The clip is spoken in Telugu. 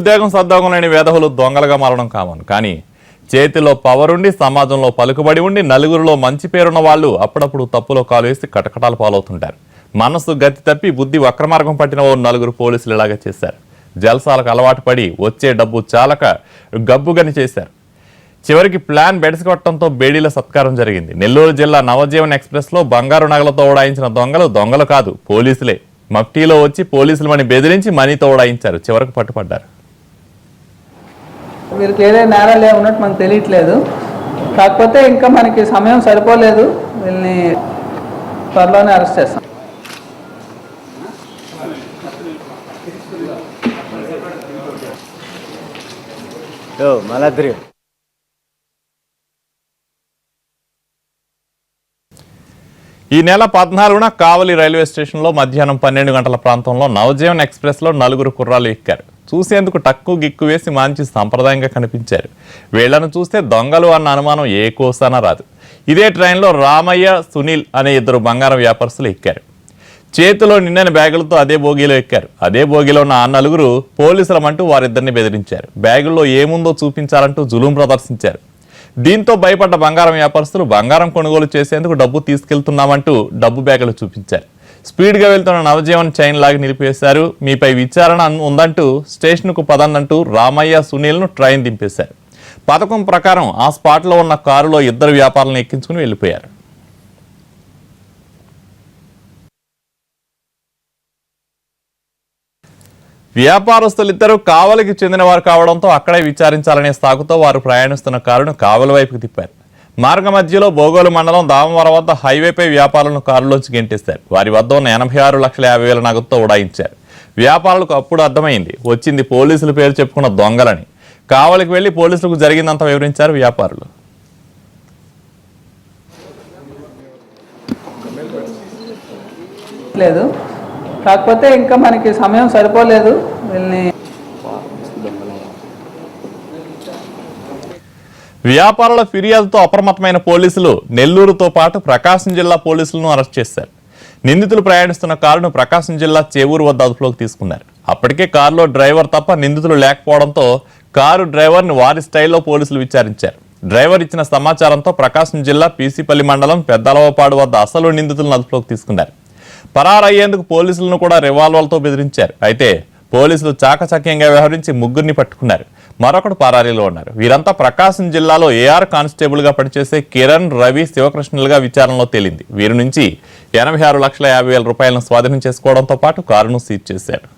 ఉద్యోగం సద్యోగం లేని వేధవులు దొంగలుగా మారడం కామన్. కానీ చేతిలో పవర్ ఉండి సమాజంలో పలుకుబడి ఉండి నలుగురిలో మంచి పేరున్న వాళ్ళు అప్పుడప్పుడు తప్పులో కాలు వేసి కటకటాలు పాలవుతుంటారు. మనసు గతి తప్పి బుద్ధి వక్రమార్గం పట్టిన ఓ నలుగురు పోలీసులు ఇలాగే చేశారు. జల్సాలకు అలవాటు పడి వచ్చే డబ్బు చాలక గబ్బుగని చేశారు. చివరికి ప్లాన్ బెడిసికొట్టడంతో బేడీల సత్కారం జరిగింది. నెల్లూరు జిల్లా నవజీవన్ ఎక్స్ప్రెస్ లో బంగారు నగలతో ఉడాయించిన దొంగలు కాదు, పోలీసులే. మఫ్టీలో వచ్చి పోలీసులమని బెదిరించి మనీతో ఉడాయించారు. చివరకు పట్టుపడ్డారు. వీరికి ఏదైనా నేరాలు ఉన్నట్టు మనకు తెలియట్లేదు. కాకపోతే ఇంకా మనకి సమయం సరిపోలేదు. వీళ్ళని త్వరలోనే అరెస్ట్ చేస్తాం. ఈ నెల 14న కావలి రైల్వే స్టేషన్లో మధ్యాహ్నం 12 గంటల ప్రాంతంలో నవజీవన్ ఎక్స్ప్రెస్లో నలుగురు కుర్రాలు ఎక్కారు. చూసేందుకు టక్కు గిక్కు వేసి మంచి సంప్రదాయంగా కనిపించారు. వీళ్లను చూస్తే దొంగలు అన్న అనుమానం ఏ కోసానా రాదు. ఇదే ట్రైన్లో రామయ్య, సునీల్ అనే ఇద్దరు బంగారం వ్యాపారస్తులు ఎక్కారు. చేతిలో నిండిన బ్యాగులతో అదే బోగీలో ఎక్కారు. అదే బోగీలో ఉన్న ఆ నలుగురు పోలీసులమంటూ వారిద్దరిని బెదిరించారు. బ్యాగుల్లో ఏముందో చూపించాలంటూ జులుం ప్రదర్శించారు. దీంతో భయపడ్డ బంగారం వ్యాపారస్తులు బంగారం కొనుగోలు చేసేందుకు డబ్బు తీసుకెళ్తున్నామంటూ డబ్బు బ్యాగులు చూపించారు. స్పీడ్గా వెళ్తున్న నవజీవన్ చైన్ లాగి నిలిపేశారు. మీపై విచారణ ఉందంటూ స్టేషన్కు పదందంటూ రామయ్య, సునీల్ను ట్రైన్ దింపేశారు. పథకం ప్రకారం ఆ స్పాట్లో ఉన్న కారులో ఇద్దరు వ్యాపారులను ఎక్కించుకుని వెళ్ళిపోయారు. వ్యాపారస్తులిద్దరూ కావలికి చెందినవారు కావడంతో అక్కడే విచారించాలనే సాగుతో వారు ప్రయాణిస్తున్న కారును కావలి వైపుకు తిప్పారు. మార్గ మధ్యలో బోగోలు మండలం దామవరం వద్ద హైవేపై వ్యాపారులను కారులోంచి గెంటేశారు. వారి వద్ద ఉన్న 86,50,000 నగదుతో ఉడాయించారు. వ్యాపారులకు అప్పుడు అర్థమైంది వచ్చింది పోలీసుల పేరు చెప్పుకున్న దొంగలని. కావలికి వెళ్లి పోలీసులకు జరిగిందంతా వివరించారు వ్యాపారులు. లేదు, కాకపోతే ఇంకా మనకి సమయం సరిపోలేదు. వీళ్ళని వ్యాపారుల ఫిర్యాదుతో అప్రమత్తమైన పోలీసులు నెల్లూరుతో పాటు ప్రకాశం జిల్లా పోలీసులను అరెస్ట్ చేశారు. నిందితులు ప్రయాణిస్తున్న కారును ప్రకాశం జిల్లా చేవూరు వద్ద అదుపులోకి తీసుకున్నారు. అప్పటికే కారులో డ్రైవర్ తప్ప నిందితులు లేకపోవడంతో కారు డ్రైవర్ని వారి స్టైల్లో పోలీసులు విచారించారు. డ్రైవర్ ఇచ్చిన సమాచారంతో ప్రకాశం జిల్లా పీసీపల్లి మండలం పెద్దలవపాడు వద్ద అసలు నిందితులను అదుపులోకి తీసుకున్నారు. పరారయ్యేందుకు పోలీసులను కూడా రివాల్వర్లతో బెదిరించారు. అయితే పోలీసులు చాకచక్యంగా వ్యవహరించి ముగ్గురిని పట్టుకున్నారు. మరొకడు పరారీలో ఉన్నారు. వీరంతా ప్రకాశం జిల్లాలో ఏఆర్ కానిస్టేబుల్ గా పనిచేసే కిరణ్, రవి, శివకృష్ణులుగా విచారణలో తేలింది. వీరి నుంచి 86,50,000 రూపాయలను స్వాధీనం చేసుకోవడంతో పాటు కారును సీజ్ చేశారు.